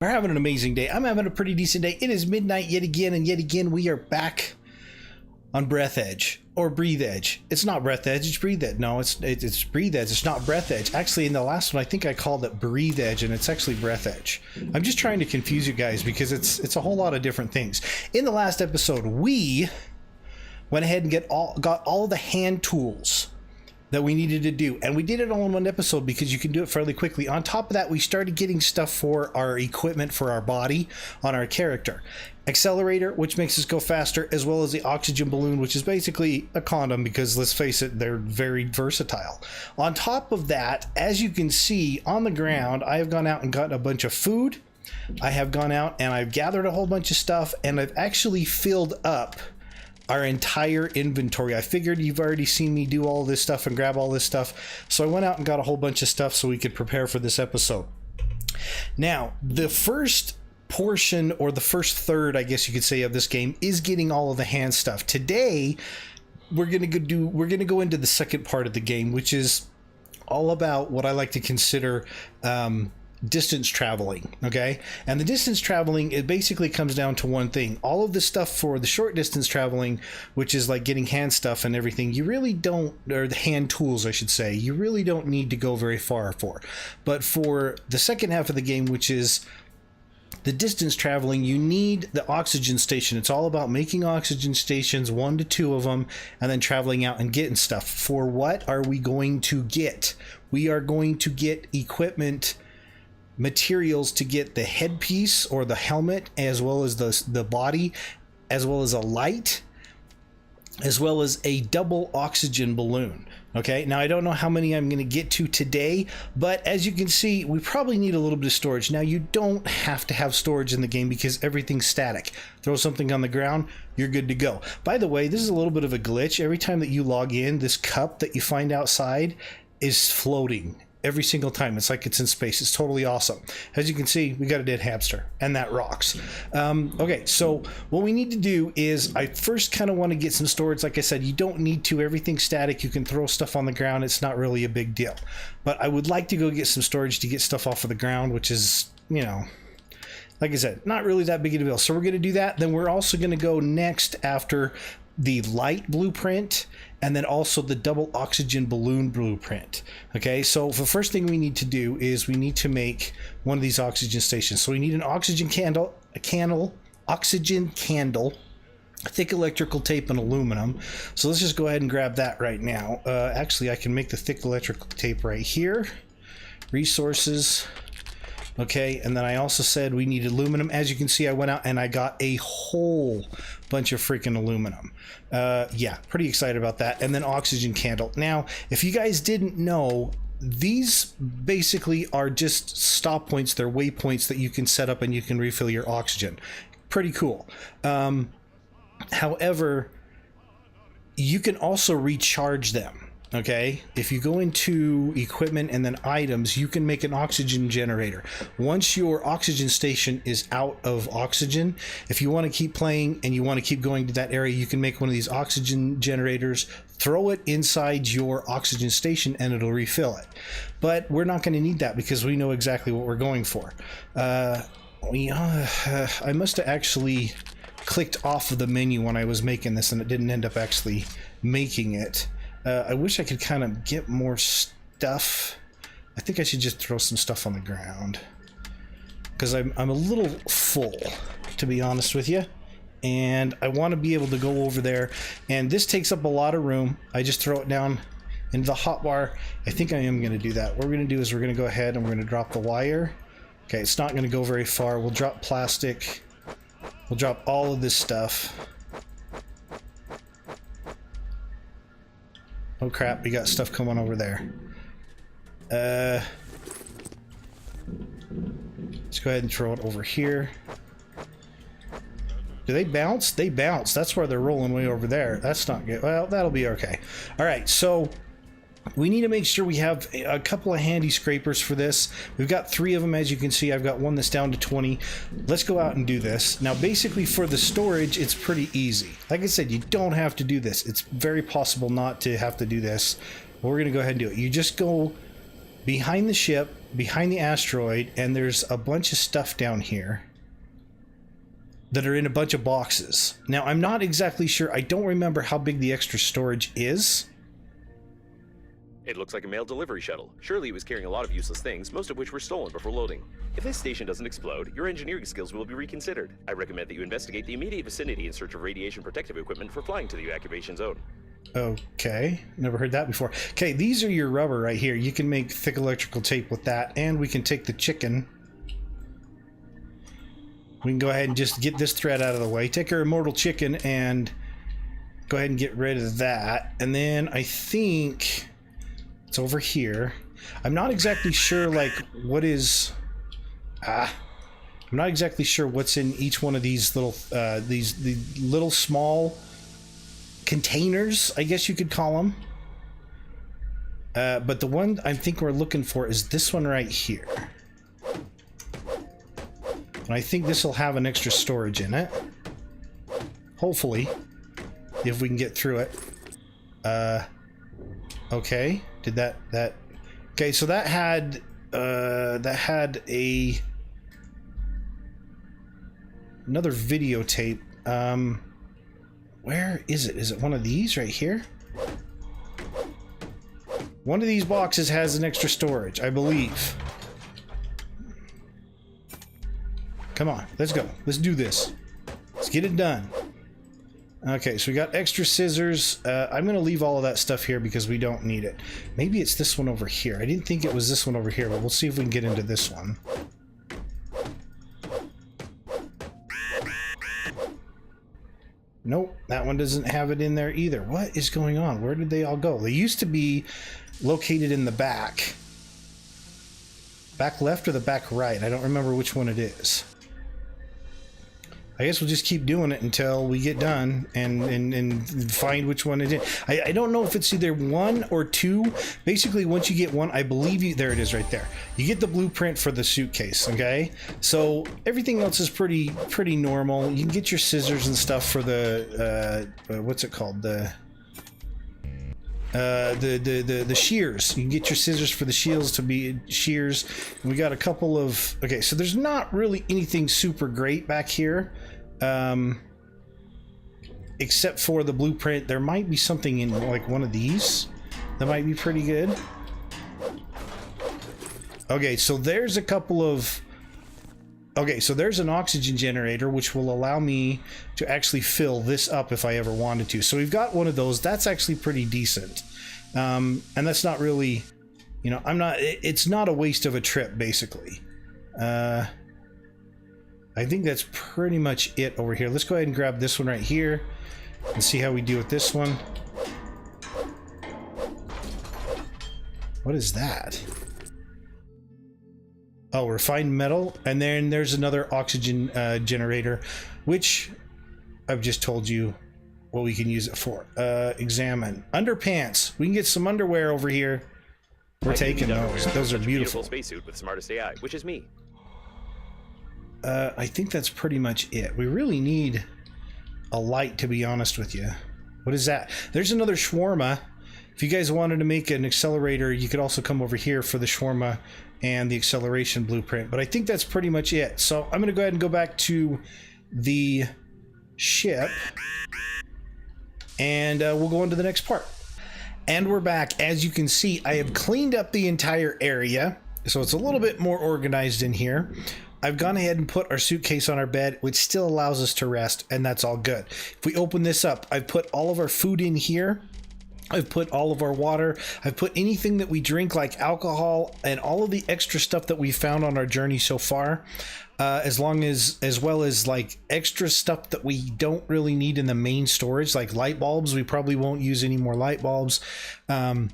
are having an amazing day. I'm having a pretty decent day. It is midnight yet again, and yet again we are back on Breathedge or Breathedge. It's not Breathedge, it's Breathedge. No, it's Breathedge. It's not Breathedge. Actually, in the last one, I think I called it Breathedge, and it's actually Breathedge. I'm just trying to confuse you guys because it's a whole lot of different things. In the last episode, we went ahead and got all the hand tools that we needed to do, and we did it all in one episode because you can do it fairly quickly. On top of that, we started getting stuff for our equipment for our body on our character. Accelerator, which makes us go faster, as well as the oxygen balloon, which is basically a condom because, let's face it, they're very versatile. On top of that, as you can see on the ground, I have gone out and gotten a bunch of food. I have gone out and I've gathered a whole bunch of stuff, and I've actually filled up our entire inventory. I figured you've already seen me do all this stuff and grab all this stuff, so I went out and got a whole bunch of stuff so we could prepare for this episode. Now, the first portion, or the first third, I guess you could say, of this game is getting all of the hand stuff. Today, we're gonna go into the second part of the game, which is all about what I like to consider distance traveling. Okay, and the distance traveling, it basically comes down to one thing. All of the stuff for the short distance traveling, which is like getting hand stuff and everything, you really don't, or the hand tools I should say, you really don't need to go very far for. But for the second half of the game, which is the distance traveling, you need the oxygen station. It's all about making oxygen stations, 1 to 2 of them, and then traveling out and getting stuff. For what are we going to get? We are going to get equipment, materials to get the headpiece or the helmet, as well as the body, as well as a light, as well as a double oxygen balloon. Okay, now I don't know how many I'm going to get to today, but as you can see, we probably need a little bit of storage. Now, you don't have to have storage in the game because everything's static. Throw something on the ground, you're good to go. By the way, this is a little bit of a glitch. Every time that you log in, this cup that you find outside is floating. Every single time. It's like it's in space. It's totally awesome. As you can see, we got a dead hamster, and that rocks. Okay, so what we need to do is, I first kind of want to get some storage. Like I said, you don't need to. Everything's static. You can throw stuff on the ground. It's not really a big deal. But I would like to go get some storage to get stuff off of the ground, which is, you know, like I said, not really that big of a deal. So we're going to do that. Then we're also going to go next after the light blueprint, and then also the double oxygen balloon blueprint. Okay, so the first thing we need to do is we need to make one of these oxygen stations. So we need an oxygen candle, oxygen candle, thick electrical tape, and aluminum. So let's just go ahead and grab that right now. Actually, I can make the thick electrical tape right here. Resources. Okay, and then I also said we need aluminum. As you can see, I went out and I got a whole bunch of freaking aluminum. Yeah, pretty excited about that. And then oxygen candle. Now, if you guys didn't know, these basically are just stop points. They're waypoints that you can set up and you can refill your oxygen. Pretty cool. However, you can also recharge them. Okay, if you go into equipment and then items, you can make an oxygen generator. Once your oxygen station is out of oxygen, if you want to keep playing and you want to keep going to that area, you can make one of these oxygen generators, throw it inside your oxygen station, and it'll refill it. But we're not going to need that because we know exactly what we're going for. I must have actually clicked off of the menu when I was making this, and it didn't end up actually making it. I wish I could kind of get more stuff. I think I should just throw some stuff on the ground because I'm a little full, to be honest with you, and I want to be able to go over there, and this takes up a lot of room. I just throw it down into the hotbar. I think I am going to do that. What we're going to do is we're going to go ahead and we're going to drop the wire. Okay, it's not going to go very far. We'll drop plastic. We'll drop all of this stuff. Oh crap, we got stuff coming over there. Let's go ahead and throw it over here. Do they bounce? They bounce. That's why they're rolling way over there. That's not good. Well, that'll be okay. All right, so we need to make sure we have a couple of handy scrapers for this. We've got 3 of them, as you can see. I've got one that's down to 20. Let's go out and do this. Now, basically, for the storage, it's pretty easy. Like I said, you don't have to do this. It's very possible not to have to do this. But we're going to go ahead and do it. You just go behind the ship, behind the asteroid, and there's a bunch of stuff down here that are in a bunch of boxes. Now, I'm not exactly sure. I don't remember how big the extra storage is. It looks like a mail delivery shuttle. Surely it was carrying a lot of useless things, most of which were stolen before loading. If this station doesn't explode, your engineering skills will be reconsidered. I recommend that you investigate the immediate vicinity in search of radiation protective equipment for flying to the evacuation zone. Okay, never heard that before. Okay, these are your rubber right here. You can make thick electrical tape with that, and we can take the chicken. We can go ahead and just get this thread out of the way. Take our immortal chicken and go ahead and get rid of that. And then I think it's over here. I'm not exactly sure, like, what is... I'm not exactly sure what's in each one of these little, these little small containers, I guess you could call them. But the one I think we're looking for is this one right here. And I think this will have an extra storage in it. Hopefully, if we can get through it. Okay, did that okay, so that had a another videotape. Where is it? Is it one of these right here? One of these boxes has an extra storage, I believe. Come on, let's go. Let's do this. Let's get it done. Okay, so we got extra scissors. I'm going to leave all of that stuff here because we don't need it. Maybe it's this one over here. I didn't think it was this one over here, but we'll see if we can get into this one. Nope, that one doesn't have it in there either. What is going on? Where did they all go? They used to be located in the back. Back left or the back right? I don't remember which one it is. I guess we'll just keep doing it until we get done and find which one it is. I don't know if it's either one or two. Basically, once you get one, I believe you... There it is right there. You get the blueprint for the suitcase, okay? So everything else is pretty normal. You can get your scissors and stuff for the... what's it called? The shears. You can get your scissors for the shields to be shears. And we got a couple of... Okay, so there's not really anything super great back here. Except for the blueprint. There might be something in like one of these that might be pretty good. Okay, so there's a couple of... Okay, so there's an oxygen generator which will allow me to actually fill this up if I ever wanted to. So we've got one of those. That's actually pretty decent. And that's not really, you know, it's not a waste of a trip, basically. I think that's pretty much it over here. Let's go ahead and grab this one right here and see how we do with this one. What is that? Oh, refined metal, and then there's another oxygen generator, which I've just told you what we can use it for. Examine. Underpants. We can get some underwear over here. We're taking those. Those are beautiful. Spacesuit with smartest AI, which is me. I think that's pretty much it. We really need a light, to be honest with you. What is that? There's another shawarma. If you guys wanted to make an accelerator, you could also come over here for the shawarma and the acceleration blueprint. But I think that's pretty much it. So I'm going to go ahead and go back to the ship. And we'll go on to the next part. And we're back. As you can see, I have cleaned up the entire area. So it's a little bit more organized in here. I've gone ahead and put our suitcase on our bed, which still allows us to rest, and that's all good. If we open this up, I've put all of our food in here. I've put all of our water. I've put anything that we drink, like alcohol, and all of the extra stuff that we found on our journey so far, as well as like extra stuff that we don't really need in the main storage, like light bulbs. We probably won't use any more light bulbs. An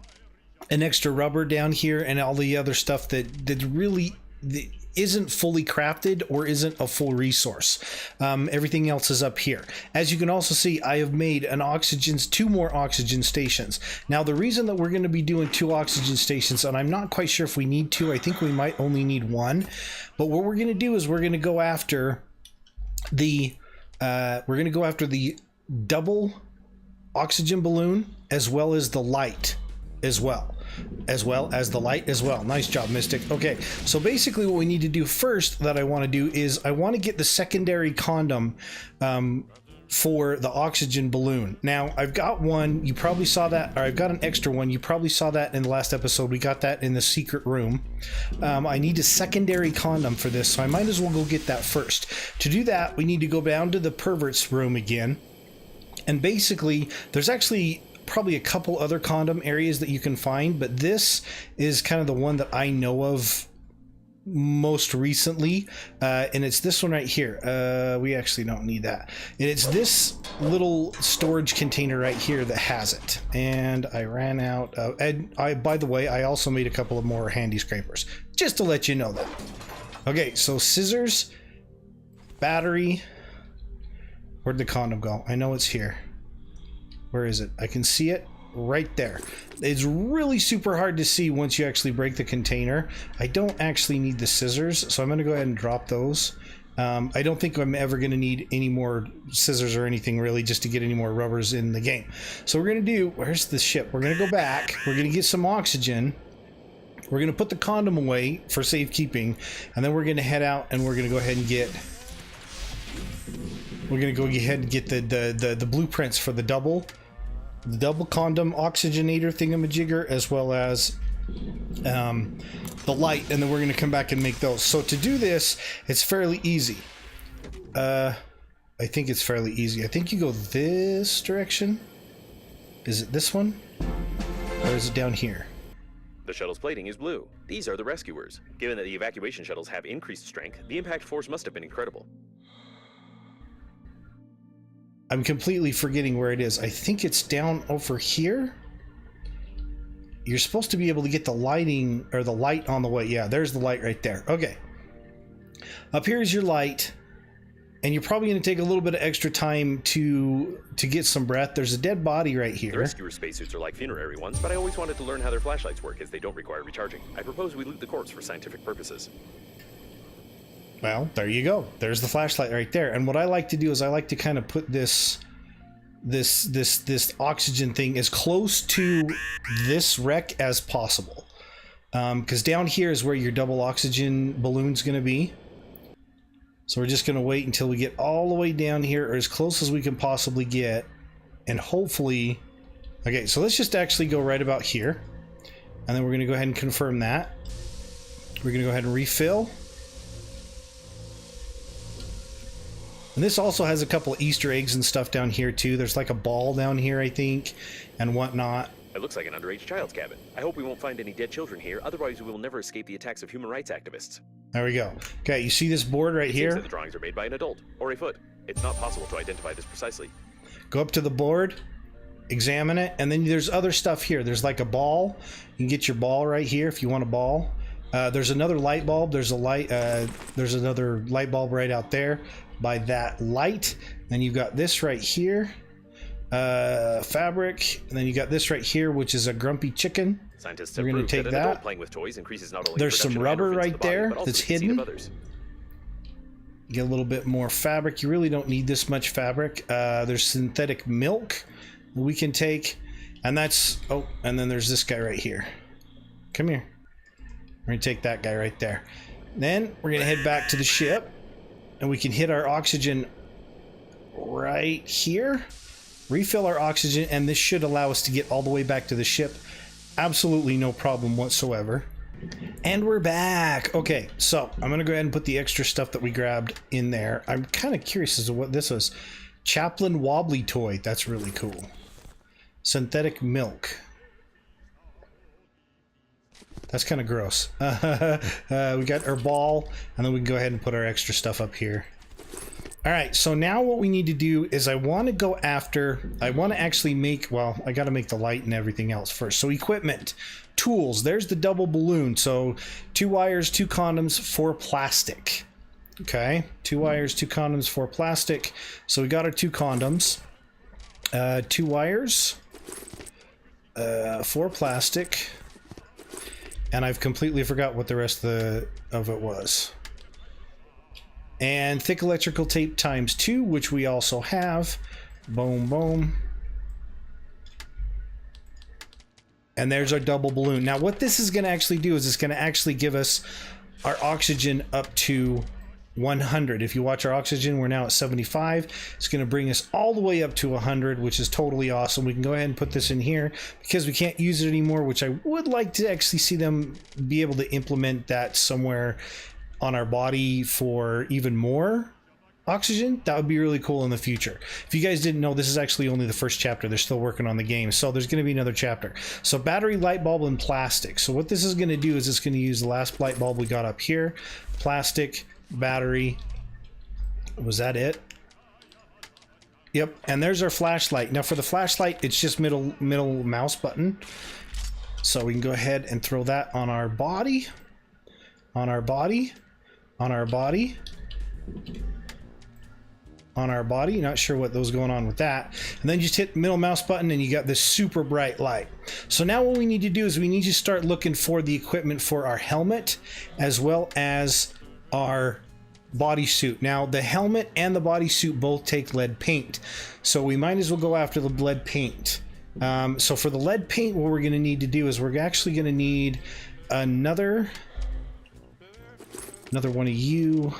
extra rubber down here, and all the other stuff that really isn't fully crafted or isn't a full resource. Everything else is up here. As you can also see, I have made two more oxygen stations. Now, the reason that we're going to be doing 2 oxygen stations, and I'm not quite sure if we need 2, I think we might only need 1. But what we're going to do is we're going to go after the double oxygen balloon as well as the light as well. as well as the light as well. Nice job, Mystic. Okay, so basically what we need to do first that I want to do is I want to get the secondary condom for the oxygen balloon. Now, I've got one, you probably saw that, or I've got an extra one, you probably saw that in the last episode. We got that in the secret room. I need a secondary condom for this, so I might as well go get that first. To do that, we need to go down to the pervert's room again. And basically, there's actually probably a couple other condom areas that you can find, but this is kind of the one that I know of most recently, and it's this one right here. We actually don't need that, and it's this little storage container right here that has it. And I ran out of, and by the way, I also made a couple of more handy scrapers, just to let you know that. Okay, so scissors, battery. Where'd the condom go? I know it's here. Where is it? I can see it right there. It's really super hard to see once you actually break the container. I don't actually need the scissors, so I'm going to go ahead and drop those. I don't think I'm ever going to need any more scissors or anything really, just to get any more rubbers in the game. So we're going to do, where's the ship? We're going to go back. We're going to get some oxygen. We're going to put the condom away for safekeeping, and then we're going to head out and we're going to go ahead and get... We're going to go ahead and get the blueprints for the double condom oxygenator thingamajigger, as well as the light, and then we're going to come back and make those. So to do this, it's fairly easy. I think it's fairly easy. I think you go this direction. Is it this one? Or is it down here? The shuttle's plating is blue. These are the rescuers. Given that the evacuation shuttles have increased strength, the impact force must have been incredible. I'm completely forgetting where it is. I think it's down over here. You're supposed to be able to get the lighting, or the light on the way. Yeah, there's the light right there. Okay. Up here is your light. And you're probably going to take a little bit of extra time to get some breath. There's a dead body right here. The rescuer spacesuits are like funerary ones, but I always wanted to learn how their flashlights work, as they don't require recharging. I propose we loot the corpse for scientific purposes. Well, there you go. There's the flashlight right there. And what I like to do is I like to kind of put this oxygen thing as close to this wreck as possible. Because down here is where your double oxygen balloon's going to be. So we're just going to wait until we get all the way down here, or as close as we can possibly get. And hopefully... Okay, so let's just actually go right about here. And then we're going to go ahead and confirm that. We're going to go ahead and refill. And this also has a couple of Easter eggs and stuff down here too. There's like a ball down here, I think, and whatnot. It looks like an underage child's cabin. I hope we won't find any dead children here, otherwise we will never escape the attacks of human rights activists. There we go. Okay, you see this board right here? It seems that the drawings are made by an adult, or a foot. It's not possible to identify this precisely. Go up to the board, examine it, and then there's other stuff here. There's like a ball. You can get your ball right here if you want a ball. There's another light bulb. There's a light. There's another light bulb right out there by that light. Then you've got this right here, fabric, and then you got this right here, which is a grumpy chicken. Scientists We're have going to proved take that an that. adult playing with toys increases not only There's some production of rubber endorphins in right the body, there but also that's the conceit hidden. of others. Get a little bit more fabric. You really don't need this much fabric. There's synthetic milk we can take, and that's, oh, and then there's this guy right here. Come here. We're gonna take that guy right there. Then we're gonna head back to the ship, and we can hit our oxygen right here, refill our oxygen, and this should allow us to get all the way back to the ship. Absolutely no problem whatsoever. And we're back. Okay, so I'm gonna go ahead and put the extra stuff that we grabbed in there. I'm kind of curious as to what this was. Chaplain wobbly toy. That's really cool. Synthetic milk. That's kind of gross. We got our ball, and then we can go ahead and put our extra stuff up here. All right, so now what we need to do is I want to go after, I want to actually make, well, I got to make the light and everything else first. So equipment, tools, there's the double balloon. So 2 wires, 2 condoms, 4 plastic. Okay, 2 wires, 2 condoms, 4 plastic. So we got our 2 condoms, 2 wires, 4 plastic. And I've completely forgot what the rest of it was. And thick electrical tape times 2, which we also have. Boom, boom. And there's our double balloon. Now what this is going to actually do is it's going to actually give us our oxygen up to 100. If you watch our oxygen, we're now at 75. It's going to bring us all the way up to 100, which is totally awesome. We can go ahead and put this in here because we can't use it anymore, which I would like to actually see them be able to implement that somewhere on our body for even more oxygen. That would be really cool in the future. If you guys didn't know, this is actually only the first chapter. They're still working on the game, so there's going to be another chapter. So battery, light bulb, and plastic. So what this is going to do is it's going to use the last light bulb we got up here, plastic, battery. Was that it? Yep. And there's our flashlight. Now for the flashlight, it's just middle mouse button. So we can go ahead and throw that on our body, on our body, on our body, on our body. Not sure what was going on with that. And then just hit middle mouse button and you got this super bright light. So now what we need to do is we need to start looking for the equipment for our helmet as well as our bodysuit. Now the helmet and the bodysuit both take lead paint, so we might as well go after the lead paint. So for the lead paint, what we're going to need to do is we're actually going to need another one of you,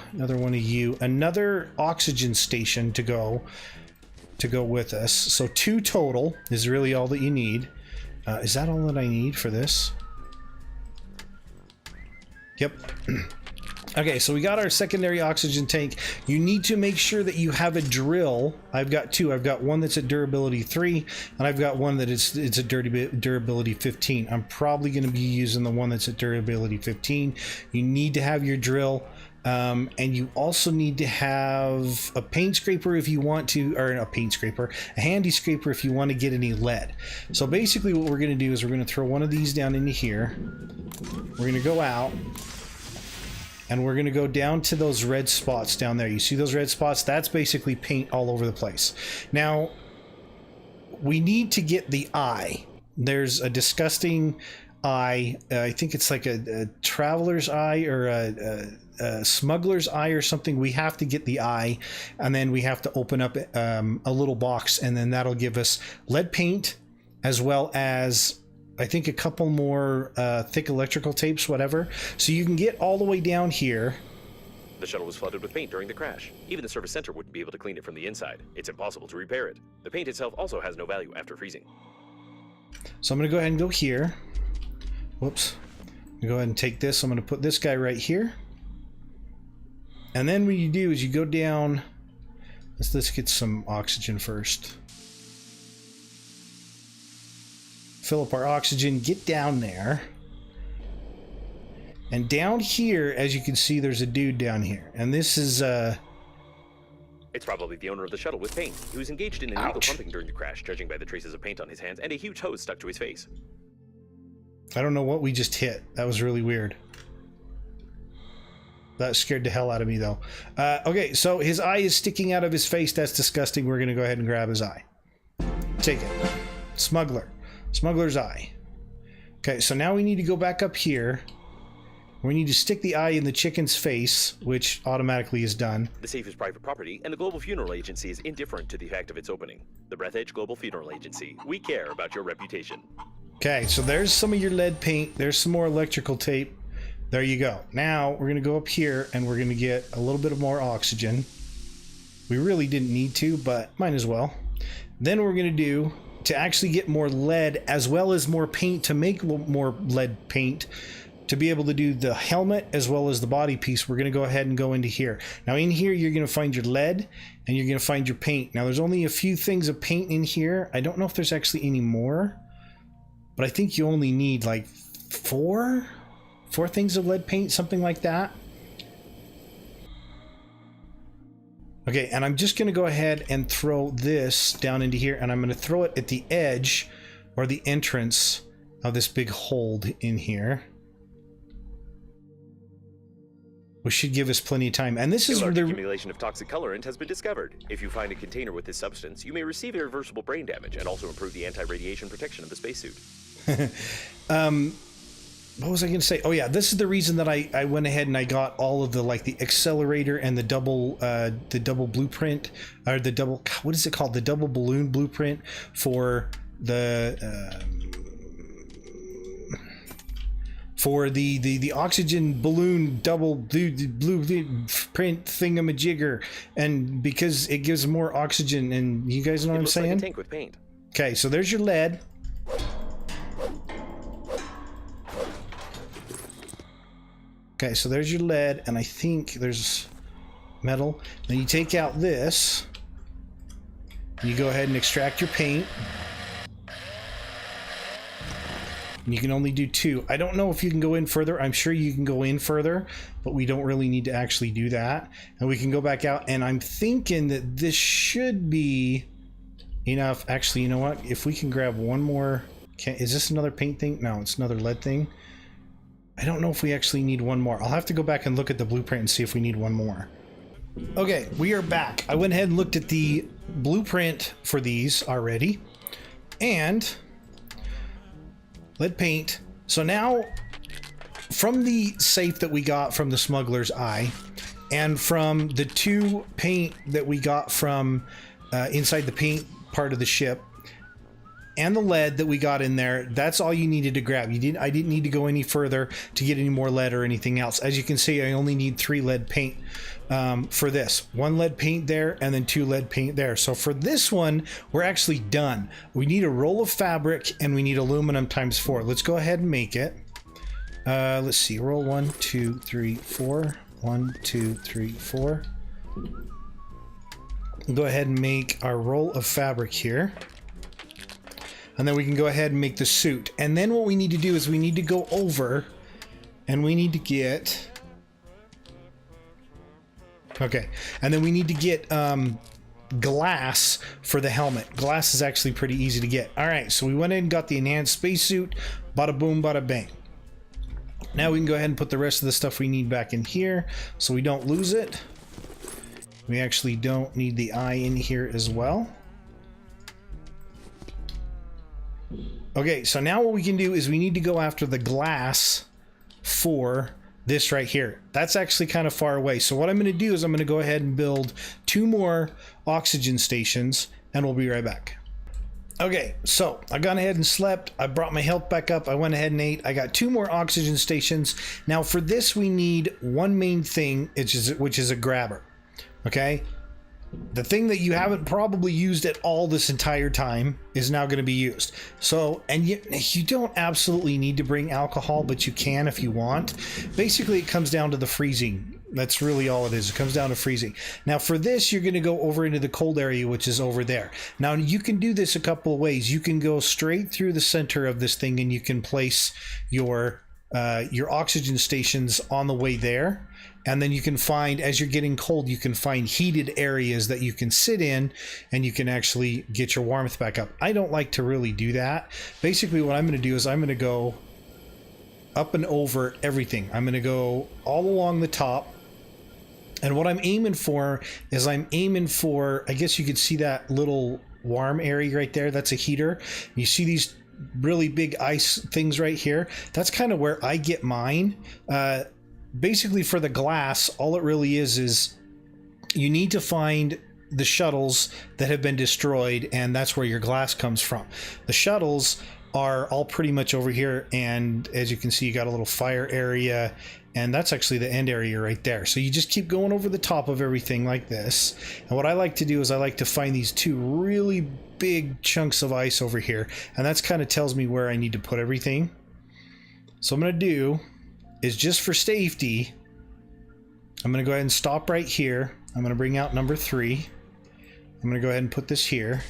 another oxygen station to go with us. So 2 total is really all that you need. Is that all that I need for this? Yep. Okay, so we got our secondary oxygen tank. You need to make sure that you have a drill. I've got 2. I've got one that's at durability 3, and I've got one that it's at durability 15. I'm probably going to be using the one that's at durability 15. You need to have your drill, and you also need to have a paint scraper if you want to, or a paint scraper, a handy scraper if you want to get any lead. So basically what we're going to do is we're going to throw one of these down into here. We're going to go out. And we're going to go down to those red spots down there. You see those red spots? That's basically paint all over the place. Now, we need to get the eye. There's a disgusting eye. I think it's like a traveler's eye or a smuggler's eye or something. We have to get the eye, and then we have to open up a little box, and then that'll give us lead paint as well as I think a couple more thick electrical tapes, whatever. So you can get all the way down here. The shuttle was flooded with paint during the crash. Even the service center wouldn't be able to clean it from the inside. It's impossible to repair it. The paint itself also has no value after freezing. So I'm going to go ahead and go here. Whoops. I'm going to go ahead and take this. I'm going to put this guy right here. And then what you do is you go down. Let's get some oxygen first. Fill up our oxygen, get down there. And down here, as you can see, there's a dude down here. And this is, It's probably the owner of the shuttle with paint. He was engaged in illegal pumping during the crash, judging by the traces of paint on his hands and a huge hose stuck to his face. I don't know what we just hit. That was really weird. That scared the hell out of me, though. Okay, so his eye is sticking out of his face. That's disgusting. We're going to go ahead and grab his eye. Take it. Smuggler. Smuggler's eye. Okay, so now we need to go back up here. We need to stick the eye in the chicken's face, which automatically is done. The safe is private property, and the Global Funeral Agency is indifferent to the fact of its opening. The Breathedge Global Funeral Agency. We care about your reputation. Okay, so there's some of your lead paint. There's some more electrical tape. There you go. Now we're going to go up here, and we're going to get a little bit of more oxygen. We really didn't need to, but might as well. Then what we're going to do to actually get more lead as well as more paint to make more lead paint to be able to do the helmet as well as the body piece, we're going to go ahead and go into here. Now in here you're going to find your lead and you're going to find your paint. Now there's only a few things of paint in here. I don't know if there's actually any more, but I think you only need like four things of lead paint, something like that. Okay, and I'm just going to go ahead and throw this down into here, and I'm going to throw it at the edge or the entrance of this big hole in here. Which should give us plenty of time. And this is where the accumulation of toxic colorant has been discovered. If you find a container with this substance, you may receive irreversible brain damage and also improve the anti-radiation protection of the spacesuit. What was I going to say? Oh yeah, this is the reason that I went ahead and I got all of the the accelerator and the double blueprint, or the double, what is it called? The double balloon blueprint for the for the oxygen balloon double blueprint thingamajigger, and because it gives more oxygen, and you guys know what I'm saying? Like a tank with paint. Okay, so there's your lead. Okay, so there's your lead, and I think there's metal. Then you take out this, and you go ahead and extract your paint. And you can only do 2. I don't know if you can go in further. I'm sure you can go in further, but we don't really need to actually do that. And we can go back out, and I'm thinking that this should be enough. Actually, you know what? If we can grab one more... is this another paint thing? No, it's another lead thing. I don't know if we actually need one more. I'll have to go back and look at the blueprint and see if we need one more. Okay, we are back. I went ahead and looked at the blueprint for these already. And... lead paint. So now, from the safe that we got from the Smuggler's Eye, and from the 2 paint that we got from inside the paint part of the ship, and the lead that we got in there, that's all you needed to grab. I didn't need to go any further to get any more lead or anything else. As you can see, I only need 3 lead paint for this. 1 lead paint there, and then 2 lead paint there. So for this one, we're actually done. We need a roll of fabric, and we need aluminum ×4. Let's go ahead and make it. Let's see, roll 1, 2, 3, 4. 1, 2, 3, 4. Go ahead and make our roll of fabric here. And then we can go ahead and make the suit. And then what we need to do is we need to go over and we need to get... okay. And then we need to get glass for the helmet. Glass is actually pretty easy to get. All right, so we went in and got the enhanced spacesuit. Bada boom, bada bang. Now we can go ahead and put the rest of the stuff we need back in here so we don't lose it. We actually don't need the eye in here as well. Okay, so now what we can do is we need to go after the glass for this right here. That's actually kind of far away. So what I'm going to do is I'm going to go ahead and build 2 more oxygen stations, and we'll be right back. Okay, so I gone ahead and slept. I brought my health back up. I went ahead and ate. I got 2 more oxygen stations. Now for this, we need one main thing, which is a grabber. Okay? The thing that you haven't probably used at all this entire time is now going to be used. So, and you don't absolutely need to bring alcohol, but you can if you want. Basically, it comes down to the freezing. That's really all it is. It comes down to freezing. Now, for this, you're going to go over into the cold area, which is over there. Now, you can do this a couple of ways. You can go straight through the center of this thing, and you can place your oxygen stations on the way there. And then you can find, as you're getting cold, you can find heated areas that you can sit in and you can actually get your warmth back up. I don't like to really do that. Basically, what I'm going to do is I'm going to go up and over everything. I'm going to go all along the top. And what I'm aiming for is I guess you could see that little warm area right there. That's a heater. You see these really big ice things right here? That's kind of where I get mine. Basically, for the glass, all it really is you need to find the shuttles that have been destroyed, and that's where your glass comes from. The shuttles are all pretty much over here, and as you can see, you got a little fire area, and that's actually the end area right there. So you just keep going over the top of everything like this. And what I like to do is I like to find these 2 really big chunks of ice over here, and that's kind of tells me where I need to put everything. So I'm going to do is, just for safety, I'm going to go ahead and stop right here. I'm going to bring out number 3. I'm going to go ahead and put this here.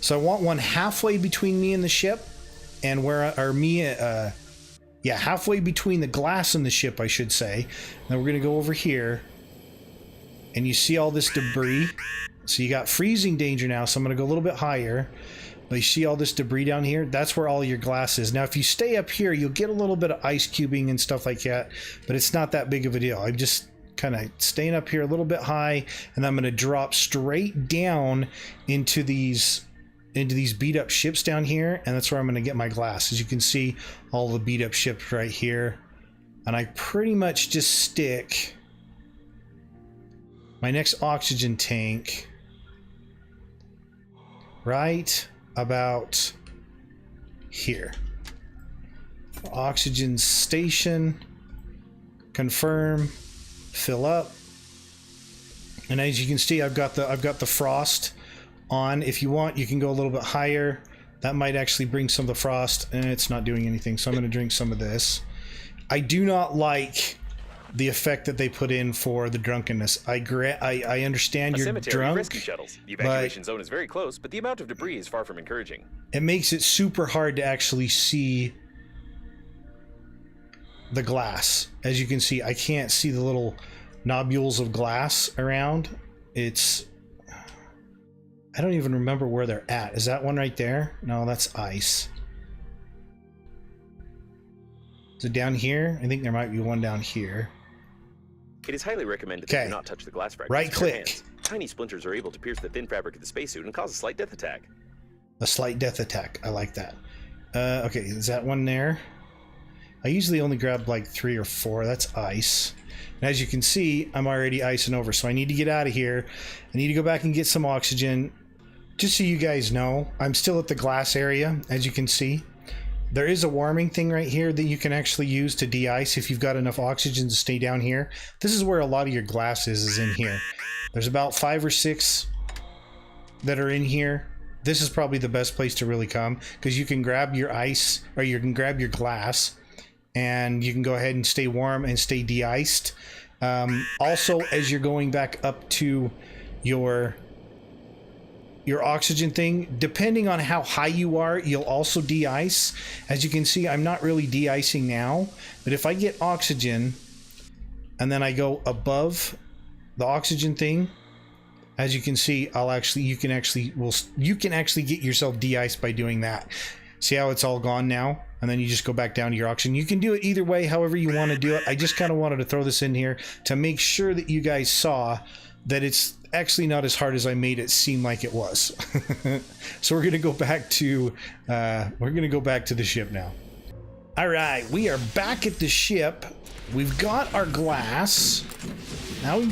So I want one halfway between me and the ship, and halfway between the glass and the ship, I should say. Then we're going to go over here, and you see all this debris. So you got freezing danger now, so I'm going to go a little bit higher. But you see all this debris down here? That's where all your glass is. Now, if you stay up here, you'll get a little bit of ice cubing and stuff like that, but it's not that big of a deal. I'm just kind of staying up here a little bit high, and I'm going to drop straight down into these beat up ships down here, and that's where I'm going to get my glass. As you can see, all the beat up ships right here. And I pretty much just stick my next oxygen tank right about here. Oxygen station. Confirm. Fill up. And as you can see, I've got the frost on. If you want, you can go a little bit higher. That might actually bring some of the frost, and it's not doing anything. So I'm going to drink some of this. I do not like the effect that they put in for the drunkenness. I understand you're drunk, rescue shuttles. The evacuation zone is very close, but the amount of debris is far from encouraging. It makes it super hard to actually see the glass. As you can see, I can't see the little nobules of glass around. I don't even remember where they're at. Is that one right there? No, that's ice. Is it down here? I think there might be one down here. It is highly recommended that you not touch the glass fragments. Right click. Tiny splinters are able to pierce the thin fabric of the spacesuit and cause a slight death attack. A slight death attack. I like that. Okay, is that one there? I usually only grab like 3 or 4. That's ice. And as you can see, I'm already icing over, so I need to get out of here. I need to go back and get some oxygen. Just so you guys know, I'm still at the glass area, as you can see. There is a warming thing right here that you can actually use to de-ice if you've got enough oxygen to stay down here. This is where a lot of your glass is in here. There's about 5 or 6 that are in here. This is probably the best place to really come, because you can grab your ice, or you can grab your glass, and you can go ahead and stay warm and stay de-iced. Also, as you're going back up to your oxygen thing, depending on how high you are, you'll also de-ice. As you can see, I'm not really de-icing now, but if I get oxygen and then I go above the oxygen thing, as you can see, you can actually get yourself de-iced by doing that. See how it's all gone now? And then you just go back down to your oxygen. You can do it either way, however you want to do it. I just kind of wanted to throw this in here to make sure that you guys saw that it's actually not as hard as I made it seem like it was. So we're gonna go back to the ship now. All right, we are back at the ship. We've got our glass. Now we can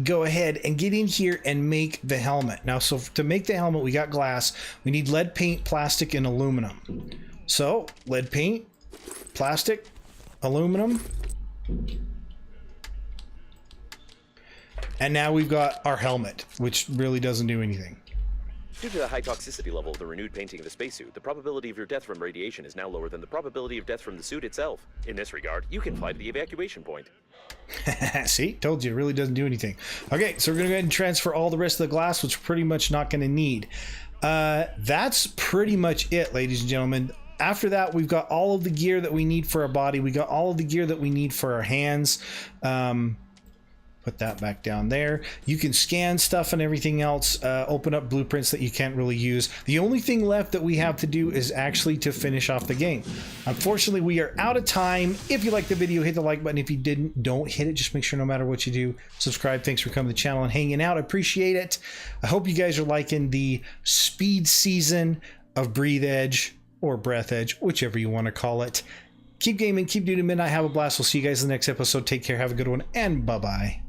go ahead and get in here and make the helmet. Now, so to make the helmet, we got glass. We need lead paint, plastic, and aluminum. So lead paint, plastic, aluminum. And now we've got our helmet, which really doesn't do anything. Due to the high toxicity level of the renewed painting of the spacesuit, the probability of your death from radiation is now lower than the probability of death from the suit itself. In this regard, you can fly to the evacuation point. See, told you, it really doesn't do anything. Okay, so we're gonna go ahead and transfer all the rest of the glass, which we're pretty much not gonna need. That's pretty much it, ladies and gentlemen. After that, we've got all of the gear that we need for our body. We got all of the gear that we need for our hands. Put that back down there. You can scan stuff and everything else, open up blueprints that you can't really use. The only thing left that we have to do is actually to finish off the game. Unfortunately, we are out of time. If you liked the video, hit the like button. If you didn't, don't hit it. Just make sure no matter what you do, subscribe. Thanks for coming to the channel and hanging out. I appreciate it. I hope you guys are liking the speed season of Breathedge, or Breathedge, whichever you want to call it. Keep gaming, keep doing midnight, have a blast. We'll see you guys in the next episode. Take care, have a good one, and bye-bye.